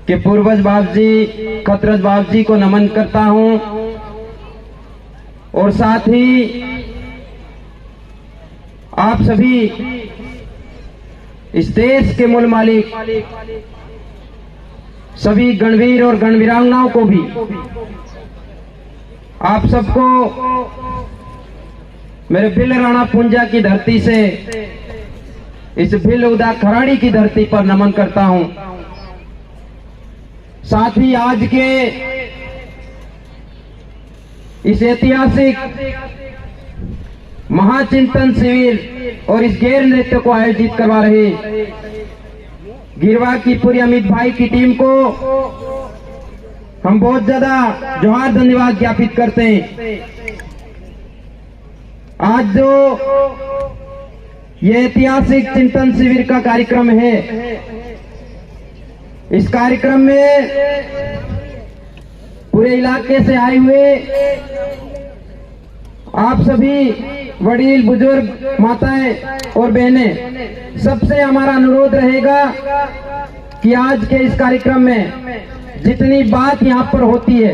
कि पूर्वज बाप जी, खतरज बाप जी को नमन करता हूं और साथ ही आप सभी इस देश के मूल मालिक सभी गणवीर और गणवीरांगनाओं को भी, आप सबको मेरे भिल राणा पुंजा की धरती से इस भिल उदा खराड़ी की धरती पर नमन करता हूं। साथ ही आज के इस ऐतिहासिक महाचिंतन शिविर और इस गैर नृत्य को आयोजित करवा रहे गिरवा की पूरी अमित भाई की टीम को हम बहुत ज्यादा जोहार धन्यवाद ज्ञापित करते हैं। आज जो ये ऐतिहासिक चिंतन शिविर का कार्यक्रम है, इस कार्यक्रम में पूरे इलाके से आए हुए आप सभी वडील, बुजुर्ग, माताएं और बहनें, सबसे हमारा अनुरोध रहेगा कि आज के इस कार्यक्रम में जितनी बात यहाँ पर होती है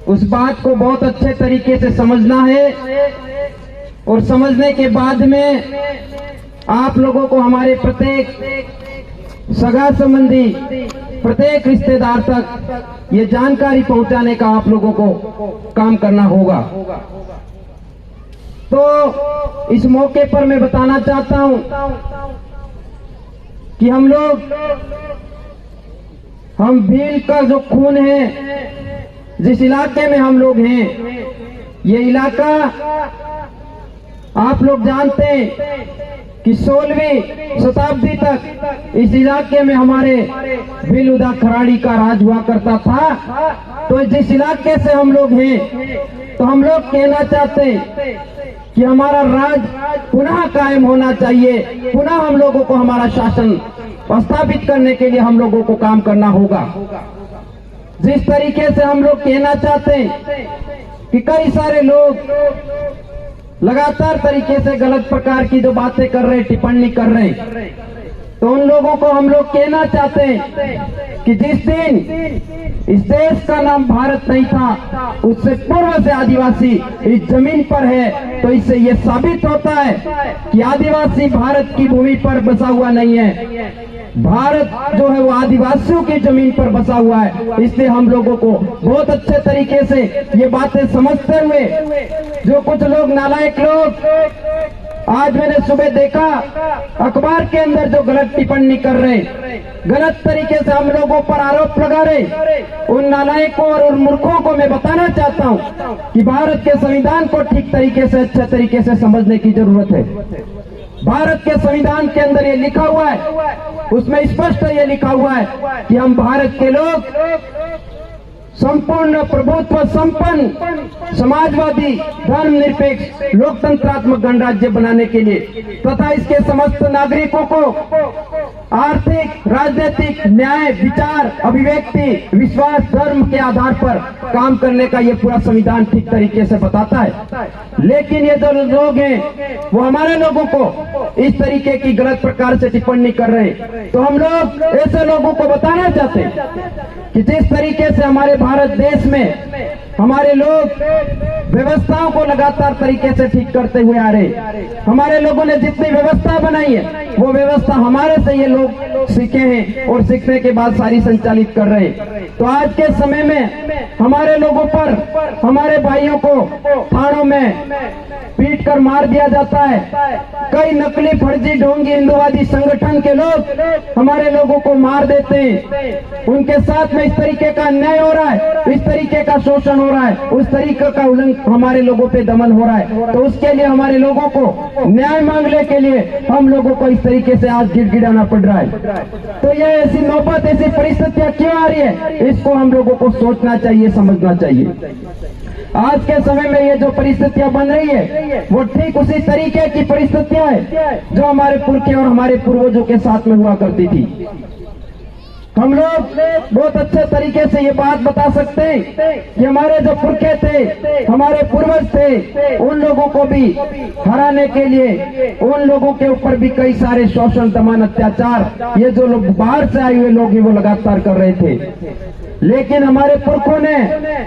उस बात को बहुत अच्छे तरीके से समझना है और समझने के बाद में आप लोगों को हमारे प्रत्येक सगा संबंधी, प्रत्येक रिश्तेदार तक ये जानकारी पहुंचाने का आप लोगों को काम करना होगा। तो इस मौके पर मैं बताना चाहता हूं कि हम भील का जो खून है, जिस इलाके में हम लोग हैं, ये इलाका आप लोग जानते हैं कि 16वीं शताब्दी तक इस इलाके में हमारे भील उदा खराड़ी का राज हुआ करता था। तो जिस इलाके से हम लोग हैं, तो हम लोग कहना चाहते हैं कि हमारा राज पुनः कायम होना चाहिए, पुनः हम लोगों को हमारा शासन स्थापित करने के लिए हम लोगों को काम करना होगा। जिस तरीके से हम लोग कहना चाहते हैं कि कई सारे लोग लगातार तरीके से गलत प्रकार की जो बातें कर रहे, टिप्पणी कर रहे, तो उन लोगों को हम लोग कहना चाहते हैं कि जिस दिन इस देश का नाम भारत नहीं था, उससे पूर्व से आदिवासी इस जमीन पर है, तो इससे ये साबित होता है कि आदिवासी भारत की भूमि पर बसा हुआ नहीं है। भारत जो है वो आदिवासियों की जमीन पर बसा हुआ है। इसलिए हम लोगों को बहुत अच्छे तरीके से ये बातें समझते हुए, जो कुछ लोग नालायक लोग आज मैंने सुबह देखा अखबार के अंदर जो गलत टिप्पणी कर रहे, गलत तरीके से हम लोगों पर आरोप लगा रहे, उन नालायकों और उन मूर्खों को मैं बताना चाहता हूं कि भारत के संविधान को ठीक तरीके से, अच्छे तरीके से समझने की जरूरत है। भारत के संविधान के अंदर ये लिखा हुआ है, उसमें स्पष्ट ये लिखा हुआ है कि हम भारत के लोग संपूर्ण प्रभुत्व संपन्न समाजवादी धर्मनिरपेक्ष लोकतंत्रात्मक गणराज्य बनाने के लिए तथा इसके समस्त नागरिकों को आर्थिक, राजनीतिक, न्याय, विचार, अभिव्यक्ति, विश्वास, धर्म के आधार पर काम करने का ये पूरा संविधान ठीक तरीके से बताता है। लेकिन ये जो लोग हैं वो हमारे लोगों को इस तरीके की गलत प्रकार से टिप्पणी कर रहे हैं। तो हम लोग ऐसे लोगों को बताना चाहते हैं कि जिस तरीके से हमारे भारत देश में हमारे लोग व्यवस्थाओं को लगातार तरीके से ठीक करते हुए आ रहे, हमारे लोगों ने जितनी व्यवस्था बनाई है वो व्यवस्था हमारे से ये लोग सीखे हैं और सीखने के बाद सारी संचालित कर रहे हैं। तो आज के समय में हमारे लोगों पर, हमारे भाइयों को थानों में पीट कर मार दिया जाता है। कई नकली, फर्जी, ढोंगी हिंदुवादी संगठन के लोग हमारे लोगों को मार देते हैं। उनके साथ में इस तरीके का अन्याय हो रहा है, इस तरीके का शोषण हो रहा है, उस तरीके का उल्लंघन हमारे लोगों पे दमन हो रहा है। तो उसके लिए हमारे लोगों को न्याय मांगने के लिए हम लोगों को इस तरीके से आज गिड़गिड़ाना पड़ रहा है। तो ये ऐसी नौबत, ऐसी परिस्थितियां क्यों आ रही है, इसको हम लोगों को सोचना चाहिए, समझना चाहिए। आज के समय में ये जो परिस्थितियां बन रही है वो ठीक उसी तरीके की परिस्थितियां है जो हमारे पुरखे और हमारे पूर्वजों के साथ में हुआ करती थी। हम लोग बहुत अच्छे तरीके से ये बात बता सकते हैं कि हमारे जो पुरखे थे, हमारे पूर्वज थे, उन लोगों को भी हराने के लिए उन लोगों के ऊपर भी कई सारे शोषण, दमन, अत्याचार ये जो लोग बाहर से आए हुए लोग ही वो लगातार कर रहे थे। लेकिन हमारे पुरखों ने,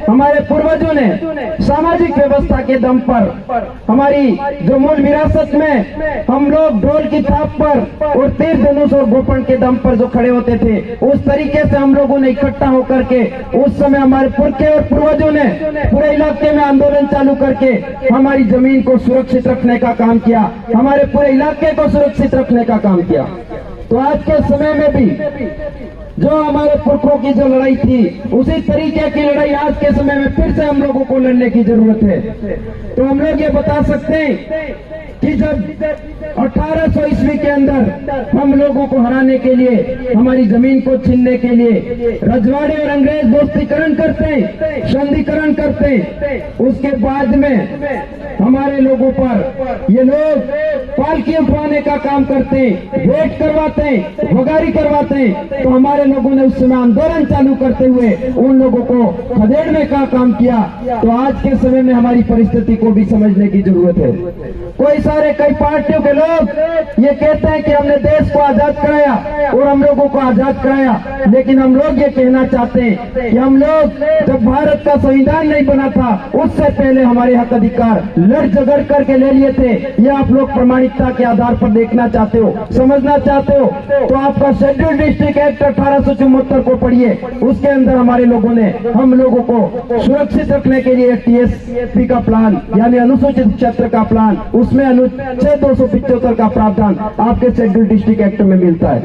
हमारे पूर्वजों ने सामाजिक व्यवस्था के दम पर, हमारी जो मूल विरासत में हम लोग ढोल की थाप पर और तीर धनुष और गोपन के दम पर जो खड़े होते थे, उस तरीके से हम लोगों ने इकट्ठा होकर के उस समय हमारे पुरखे और पूर्वजों ने पूरे इलाके में आंदोलन चालू करके हमारी जमीन को सुरक्षित रखने का काम किया, हमारे पूरे इलाके को सुरक्षित रखने का काम किया। तो आज के समय में भी जो हमारे पुरखों की जो लड़ाई थी, उसी तरीके की लड़ाई आज के समय में फिर से हम लोगों को लड़ने की जरूरत है। तो हम लोग ये बता सकते हैं कि जब 1800 ईस्वी के अंदर हम लोगों को हराने के लिए, हमारी जमीन को छीनने के लिए रजवाड़े और अंग्रेज दोस्तीकरण करते, संधिकरण करते, उसके बाद में हमारे लोगों पर ये लोग पालकी उठवाने का काम करते, वेट करवाते, वगारी करवाते। तो हमारे लोगों ने उस समय आंदोलन चालू करते हुए उन लोगों को खदेड़ने का काम किया। तो आज के समय में हमारी परिस्थिति को भी समझने की जरूरत है। कई पार्टियों के लोग ये कहते हैं कि हमने देश को आजाद कराया और हम लोगों को आजाद कराया, लेकिन हम लोग ये कहना चाहते हैं कि हम लोग जब भारत का संविधान नहीं बना था, उससे पहले हमारे हक अधिकार लड़ झगड़ करके ले लिए थे। ये आप लोग प्रामाणिकता के आधार पर देखना चाहते हो, समझना चाहते हो, तो आपका शेड्यूल डिस्ट्रिक्ट एक्ट 1874 को पढ़िए। उसके अंदर हमारे लोगों ने हम लोगों को सुरक्षित रखने के लिए TSP का प्लान, यानी अनुसूचित क्षेत्र का प्लान, उसमें अनुच्छेद 275 का प्रावधान आपके शेड्यूल डिस्ट्रिक्ट एक्ट में मिलता है।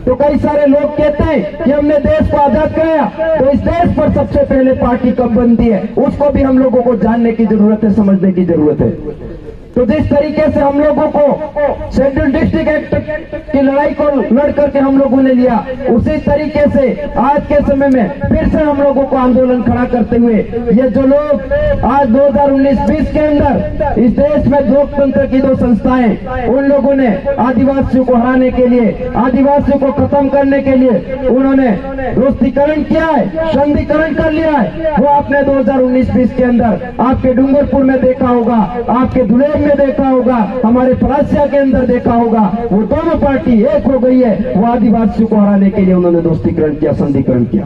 तो कई सारे लोग कहते हैं कि हमने देश को आजाद कराया, तो इस देश पर सबसे पहले पार्टी कब बनती है, उसको भी हम लोगों को जानने की जरूरत है, समझने की जरूरत है। तो जिस तरीके से हम लोगों को शेड्यूल डिस्ट्रिक्ट एक्ट की लड़ाई को लड़ करके हम लोगों ने लिया, उसी तरीके से आज के समय में फिर से हम लोगों को आंदोलन खड़ा करते हुए ये जो लोग आज 2019-20 के अंदर इस देश में लोकतंत्र की दो संस्थाएं, उन लोगों ने आदिवासियों को हराने के लिए, आदिवासियों को खत्म करने के लिए उन्होंने दोस्तीकरण किया है, संधिकरण कर लिया है। वो आपने 2019-20 के अंदर आपके डूंगरपुर में देखा होगा, आपके धुलेर में देखा होगा, हमारे फलासिया के अंदर देखा होगा। वो दोनों पार्टी एक हो गई है, वो आदिवासियों को हराने के लिए उन्होंने दोस्तीकरण किया, संधिकरण किया।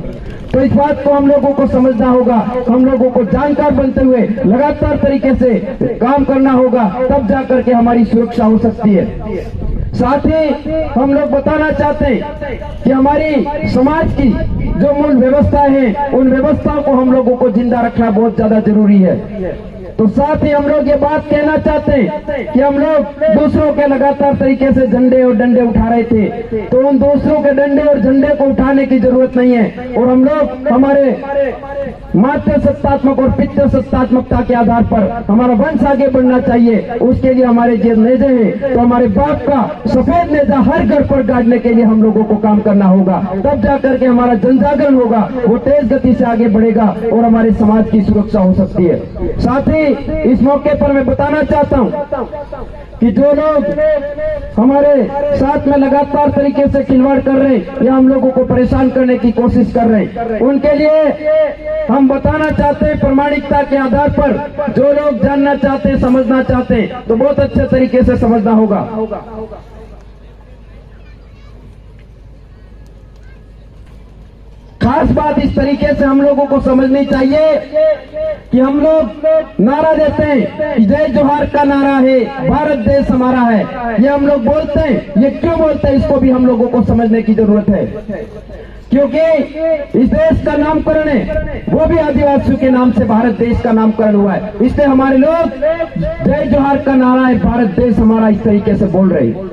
तो इस बात को हम लोगों को समझना होगा, हम लोगों को जानकार बनते हुए लगातार तरीके से काम करना होगा, तब जाकर के हमारी सुरक्षा हो सकती है। साथ ही हम लोग बताना चाहते हैं कि हमारी समाज की जो मूल व्यवस्था है, उन व्यवस्थाओं को हम लोगों को जिंदा रखना बहुत ज्यादा जरूरी है। तो साथ ही हम लोग ये बात कहना चाहते हैं कि हम लोग दूसरों के लगातार तरीके से झंडे और डंडे उठा रहे थे, तो उन दूसरों के डंडे और झंडे को उठाने की जरूरत नहीं है। और हम लोग हमारे मातृ सत्तात्मक और पितृ सत्तात्मकता के आधार पर हमारा वंश आगे बढ़ना चाहिए। उसके लिए हमारे जो नेजे हैं, तो हमारे बाप का सफेद नेजा हर घर पर गाड़ने के लिए हम लोगों को काम करना होगा, तब जाकर के हमारा जनजागरण होगा, वो तेज गति से आगे बढ़ेगा और हमारे समाज की सुरक्षा हो सकती है। साथ ही इस मौके पर मैं बताना चाहता हूं कि जो लोग हमारे साथ में लगातार तरीके से खिलवाड़ कर रहे हैं या हम लोगों को परेशान करने की कोशिश कर रहे हैं, उनके लिए हम बताना चाहते हैं प्रामाणिकता के आधार पर, जो लोग जानना चाहते हैं, समझना चाहते हैं, तो बहुत अच्छे तरीके से समझना होगा। खास बात इस तरीके से हम लोगों को समझनी चाहिए कि हम लोग नारा देते हैं कि जय जोहार का नारा है, भारत देश हमारा है, ये हम लोग बोलते हैं। ये क्यों बोलते हैं, इसको भी हम लोगों को समझने की जरूरत है, क्योंकि इस देश का नामकरण है वो भी आदिवासियों के नाम से भारत देश का नामकरण हुआ है। इसलिए हमारे लोग जय जोहार का नारा है, भारत देश हमारा, इस तरीके से बोल रहे हैं।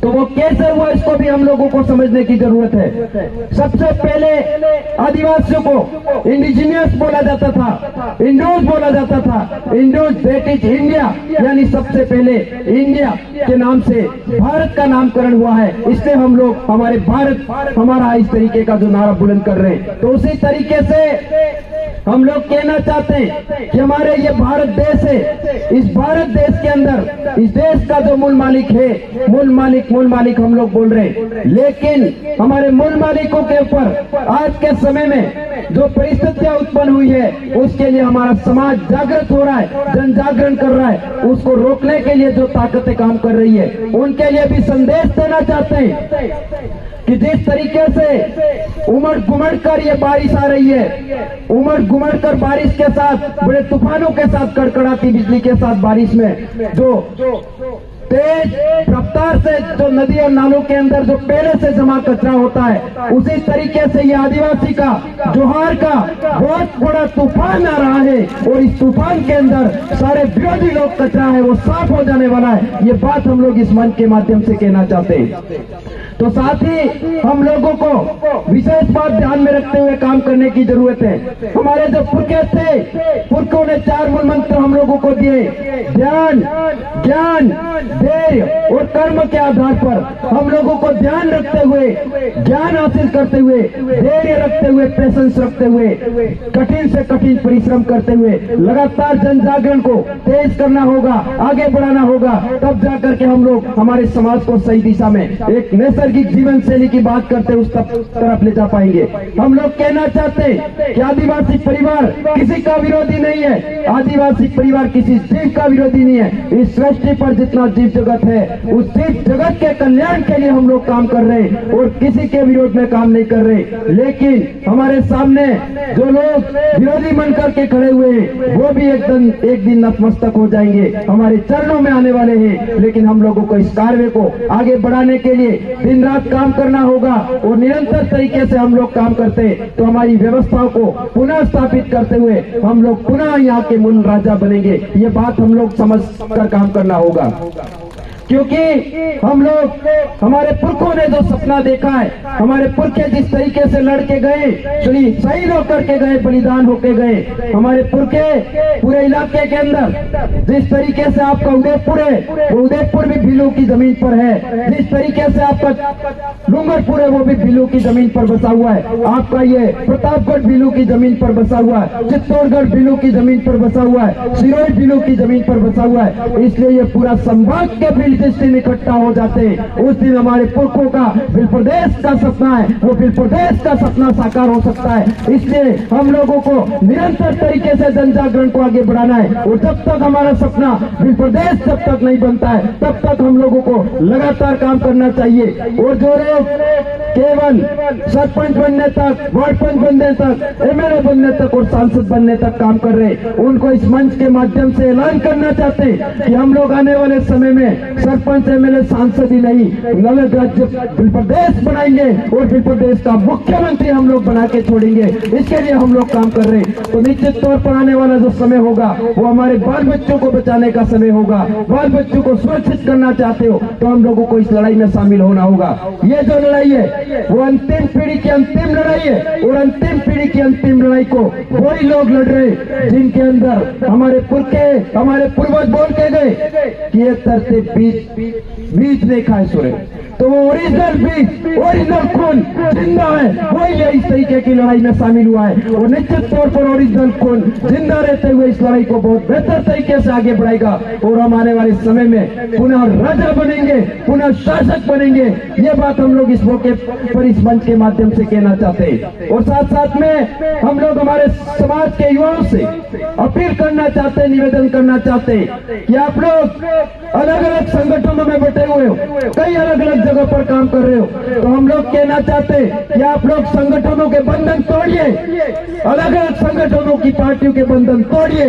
तो वो कैसे हुआ, इसको भी हम लोगों को समझने की जरूरत है। सबसे पहले आदिवासियों को इंडिजिनियस बोला जाता था, इंडोज बोला जाता था। इंडोज दैट इज इंडिया, यानी सबसे पहले इंडिया के नाम से भारत का नामकरण हुआ है। इसलिए हम लोग हमारे भारत हमारा इस तरीके का जो नारा बुलंद कर रहे हैं। तो उसी तरीके से हम लोग कहना चाहते हैं कि हमारे ये भारत देश है, इस भारत देश के अंदर इस देश का जो मूल मालिक है, मूल मालिक हम लोग बोल रहे हैं, लेकिन हमारे मूल मालिकों के ऊपर आज के समय में जो परिस्थितियां उत्पन्न हुई है उसके लिए हमारा समाज जागृत हो रहा है, जन जागरण कर रहा है। उसको रोकने के लिए जो ताकतें काम कर रही है उनके लिए भी संदेश देना चाहते हैं कि जिस तरीके से उमड़ घुमड़ कर ये बारिश आ रही है, उमड़ घुमड़ कर बारिश के साथ बड़े तूफानों के साथ कड़कड़ाती बिजली के साथ बारिश में जो तेज रफ्तार से जो नदी और नालों के अंदर जो पहले से जमा कचरा होता है, उसी तरीके से ये आदिवासी का जोहार का बहुत बड़ा तूफान आ रहा है और इस तूफान के अंदर सारे विरोधी लोग कचरा है वो साफ हो जाने वाला है। ये बात हम लोग इस मंच के माध्यम से कहना चाहते हैं। तो साथ ही हम लोगों को विशेष बात ध्यान में रखते हुए काम करने की जरूरत है। हमारे जो पुरखे थे, पुरखों ने 4 मूल मंत्र हम लोगों को दिए, ध्यान, ज्ञान, धैर्य और कर्म के आधार पर हम लोगों को ध्यान रखते हुए, ज्ञान हासिल करते हुए, धैर्य रखते हुए, पेशेंस रखते हुए, कठिन से कठिन परिश्रम करते हुए लगातार जन जागरण को तेज करना होगा, आगे बढ़ाना होगा। तब जाकर के हम लोग हमारे समाज को सही दिशा में एक नैसर्गिक जीवन शैली की बात करते उस तरफ ले जा पाएंगे। हम लोग कहना चाहते हैं कि आदिवासी परिवार किसी का विरोधी नहीं है, आदिवासी परिवार किसी जीव का विरोधी नहीं है। इस सृष्टि पर जितना जीव जगत है उस जीव जगत के कल्याण के लिए हम लोग काम कर रहे हैं और किसी के विरोध में काम नहीं कर रहे। लेकिन हमारे सामने जो लोग विरोधी मन करके खड़े हुए हैं वो भी एक दिन नतमस्तक हो जाएंगे, हमारे चरणों में आने वाले हैं। लेकिन हम लोगों को इस कार्य को आगे बढ़ाने के लिए दिन रात काम करना होगा और निरंतर तरीके से हम लोग काम करते तो हमारी व्यवस्थाओं को पुनः स्थापित करते हुए हम लोग पुनः यहाँ के मूल राजा बनेंगे। ये बात हम लोग समझ कर काम करना होगा, क्योंकि हम लोग, हमारे पुरखों ने जो सपना देखा है, हमारे पुरखे जिस तरीके से लड़के गए, शहीद होकर के गए, बलिदान होके गए, हमारे पुरखे पूरे इलाके के अंदर जिस तरीके से आपका उदयपुर है वो उदयपुर भी भीलू की जमीन पर है, जिस तरीके से आपका डूंगरपुर है वो भी भीलू की जमीन पर बसा हुआ है, आपका ये प्रतापगढ़ भीलू की जमीन पर बसा हुआ है, चित्तौड़गढ़ भीलू की जमीन पर बसा हुआ है, सिरोही भीलू की जमीन पर बसा हुआ है। इसलिए ये पूरा संभाग के जिस दिन इकट्ठा हो जाते हैं उस दिन हमारे पुरखों का बिल प्रदेश का सपना है वो बिल प्रदेश का सपना साकार हो सकता है। इसलिए हम लोगों को निरंतर तरीके से जन जागरण को आगे बढ़ाना है और जब तक हमारा सपना बिल प्रदेश जब तक नहीं बनता है तब तक हम लोगों को लगातार काम करना चाहिए। और जो लोग केवल सरपंच बनने तक, वार्ड पंच बनने तक, एमएलए बनने तक और सांसद बनने तक काम कर रहे, उनको इस मंच के माध्यम से ऐलान करना चाहते कि हम लोग आने वाले समय में सरपंच, एमएलए, सांसद ही नहीं, नलद राज्य बिल प्रदेश बनाएंगे और बिल प्रदेश का मुख्यमंत्री हम लोग बना के छोड़ेंगे। इसके लिए हम लोग काम कर रहे हैं। तो निश्चित तौर पर आने वाला जो समय होगा वो हमारे बाल बच्चों को बचाने का समय होगा। बाल बच्चों को सुरक्षित करना चाहते हो तो हम लोगों को इस लड़ाई में शामिल होना होगा। ये जो लड़ाई है वो अंतिम पीढ़ी की अंतिम लड़ाई है और अंतिम पीढ़ी की अंतिम लड़ाई को वही लोग लड़ रहे जिनके अंदर हमारे पुरखे, हमारे पूर्वज बोल के गए कि ये धरती बीज नहीं खाए सुरे, तो वो ओरिजिनल बीज, ओरिजिनल खून जिंदा है, वही इस तरीके की लड़ाई में शामिल हुआ है और निश्चित तौर पर ओरिजिनल खून जिंदा रहते हुए इस लड़ाई को बहुत बेहतर तरीके से आगे बढ़ाएगा और हम आने वाले समय में पुनः राजा बनेंगे, पुनः शासक बनेंगे। ये बात हम लोग इस मौके पर इस मंच के माध्यम से कहना चाहते हैं। और साथ साथ में हम लोग हमारे समाज के युवाओं से अपील करना चाहते हैं, निवेदन करना चाहते हैं कि आप लोग अलग अलग संगठनों में बैठे हुए हो, कई अलग अलग जगह पर काम कर रहे हो, तो हम लोग कहना चाहते हैं कि आप लोग संगठनों के बंधन तोड़िए, अलग अलग संगठनों की पार्टियों के बंधन तोड़िए,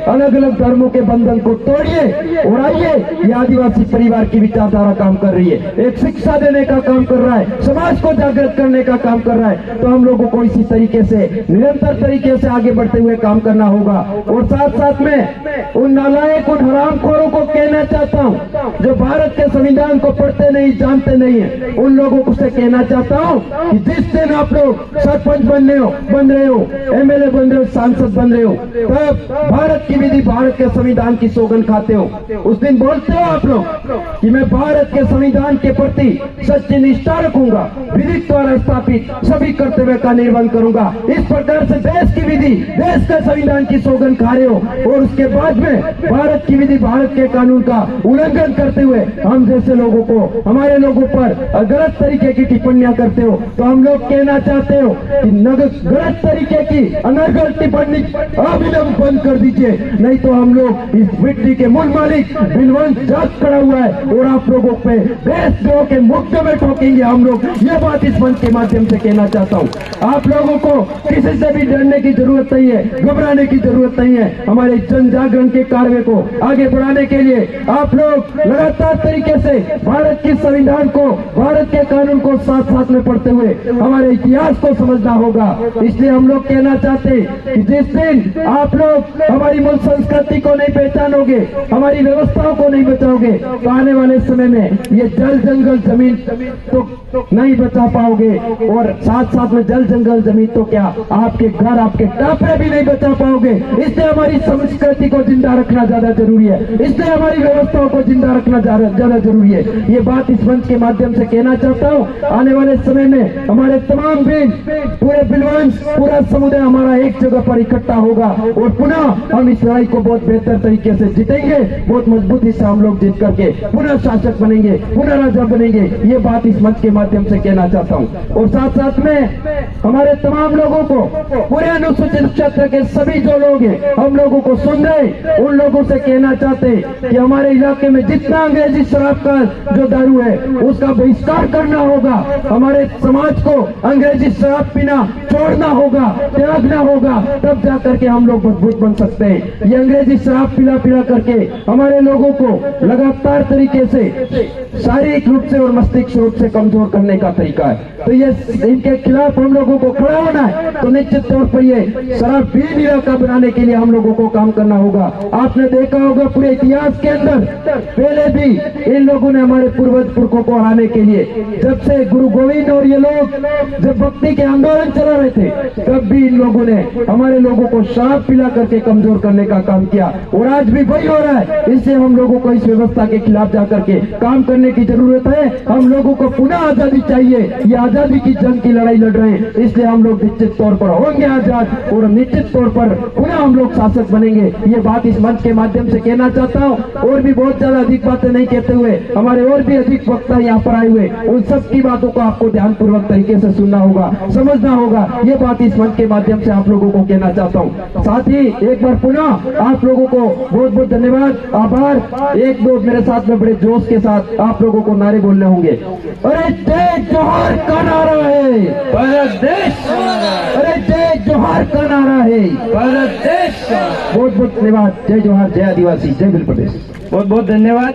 अलग अलग धर्मों के बंधन को तोड़िए और आइए। ये आदिवासी परिवार की विचारधारा काम कर रही है, एक शिक्षा देने का काम कर रहा है, समाज को जागृत करने का काम कर रहा है। तो हम लोगों को इसी तरीके से निरंतर तरीके से आगे बढ़ते हुए काम करना होगा। और साथ साथ में उन नालायक, उन हरामखोरों को कहना चाहता हूँ जो भारत के संविधान को पढ़ते नहीं, जानते नहीं है, उन लोगों को से कहना चाहता हूँ कि जिस दिन आप लोग सरपंच बन रहे हो, एमएलए बन रहे हो, सांसद बन रहे हो, तब भारत की विधि, भारत के संविधान की सौगंध खाते हो, उस दिन बोलते हो आप लोग कि मैं भारत के संविधान के प्रति सच्ची निष्ठा रखूंगा, विधिक द्वारा स्थापित सभी कर्तव्य का निर्वहन करूंगा। इस प्रकार से देश की विधि, देश के संविधान की सौगंध खा रहे हो और उसके बाद में भारत की विधि, भारत के कानून का उल्लंघन करते हुए हम जैसे लोगों को, हमारे लोगों पर गलत तरीके की टिप्पणियां करते हो। तो हम लोग कहना चाहते हो कि गलत तरीके की अनर्गल टिप्पणी अविलंब बंद कर दीजिए, नहीं तो हम लोग इस मिट्टी के मूल मालिक बिलवंत जाग खड़ा हुआ है और आप लोगों पे देशद्रोह के मुद्दे में ठोकेंगे हम लोग। ये बात इस मंच के माध्यम से कहना चाहता हूँ। आप लोगों को किसी से भी डरने की जरूरत नहीं है, घबराने की जरूरत नहीं है। हमारे जन जागरण के कार्य को आगे बढ़ाने के लिए आप लोग लगातार तरीके से भारत के संविधान को, भारत के कानून को साथ साथ में पढ़ते हुए हमारे इतिहास को समझना होगा। इसलिए हम लोग कहना चाहते कि जिस दिन आप लोग हमारी मूल संस्कृति को नहीं पहचानोगे, हमारी व्यवस्थाओं को नहीं बचाओगे, तो आने वाले समय में ये जल जंगल जमीन तो नहीं बचा पाओगे और साथ साथ में जल जंगल जमीन तो क्या, आपके घर, आपके टापरे भी नहीं बचा पाओगे। इसलिए हमारी संस्कृति को जिंदा रखना ज्यादा जरूरी है, इसलिए हमारी व्यवस्थाओं को जिंदा रखना ज्यादा जरूरी है। ये बात इस मंच के माध्यम से कहना चाहता हूँ। आने वाले समय में हमारे तमाम वीर, पूरे बिलवंश, पूरा समुदाय हमारा एक जगह पर इकट्ठा होगा और पुनः हम इस लड़ाई को बहुत बेहतर तरीके से जीतेंगे। बहुत मजबूती से हम लोग जीत करके पुनः शासक बनेंगे, पुनः राजा बनेंगे। ये बात इस मंच के माध्यम से कहना चाहता हूँ। और साथ साथ में हमारे तमाम लोगों को, पूरे अनुसूचित क्षेत्र के सभी जो लोग हैं, हम लोगों को सुन रहे, उन लोगों से कहना चाहते हैं कि हमारे इलाके में जितना अंग्रेजी शराब का जो दारू है उसका बहिष्कार करना होगा। हमारे समाज को अंग्रेजी शराब पीना छोड़ना होगा, त्यागना होगा, तब जा करके हम लोग मजबूत बन सकते हैं। ये अंग्रेजी शराब पिला करके हमारे लोगों को लगातार तरीके से शारीरिक रूप से और मस्तिष्क रूप से कमजोर करने का तरीका है। तो ये इनके खिलाफ हम लोगों को खड़ा होना है। तो निश्चित तौर पर ये शराब भी निराकार बनाने के लिए हम लोगों को काम करना होगा। आपने देखा होगा पूरे इतिहास के अंदर पहले भी इन लोगों ने हमारे पूर्वज पुरखों को हराने के लिए, जब से गुरु गोविंद और ये लोग जब भक्ति के आंदोलन चला रहे थे, तब भी इन लोगों ने हमारे लोगों को शराब पिला करके कमजोर करने का काम किया और आज भी वही हो रहा है। इससे हम लोगों को इस व्यवस्था के खिलाफ जाकर के काम करने की जरूरत है। हम लोगों को पुनः आजादी चाहिए। ये आजादी की जंग की लड़ाई लड़ रहे हैं, इसलिए हम लोग निश्चित तौर पर होंगे आजाद और निश्चित तौर पर पुनः हम लोग शासक बनेंगे। ये बात इस मंच के माध्यम से कहना चाहता हूँ। और भी बहुत ज्यादा अधिक बातें नहीं कहते हुए, हमारे और भी अधिक वक्ता यहाँ पर आए हुए, उन सब की बातों को आपको ध्यानपूर्वक तरीके से सुनना होगा, समझना होगा। ये बात इस मंच के माध्यम से आप लोगों को कहना चाहता हूँ। साथ ही एक बार पुनः आप लोगों को बहुत बहुत धन्यवाद, आभार। एक दो मेरे साथ में बड़े जोश के साथ आप लोगों को नारे बोलने होंगे। अरे जय जोहार का नारा है भारत देश, अरे जय जोहार का नारा है भारत देश। बहुत बहुत धन्यवाद। जय जोहार, जय आदिवासी, जय बिल प्रदेश। बहुत बहुत धन्यवाद।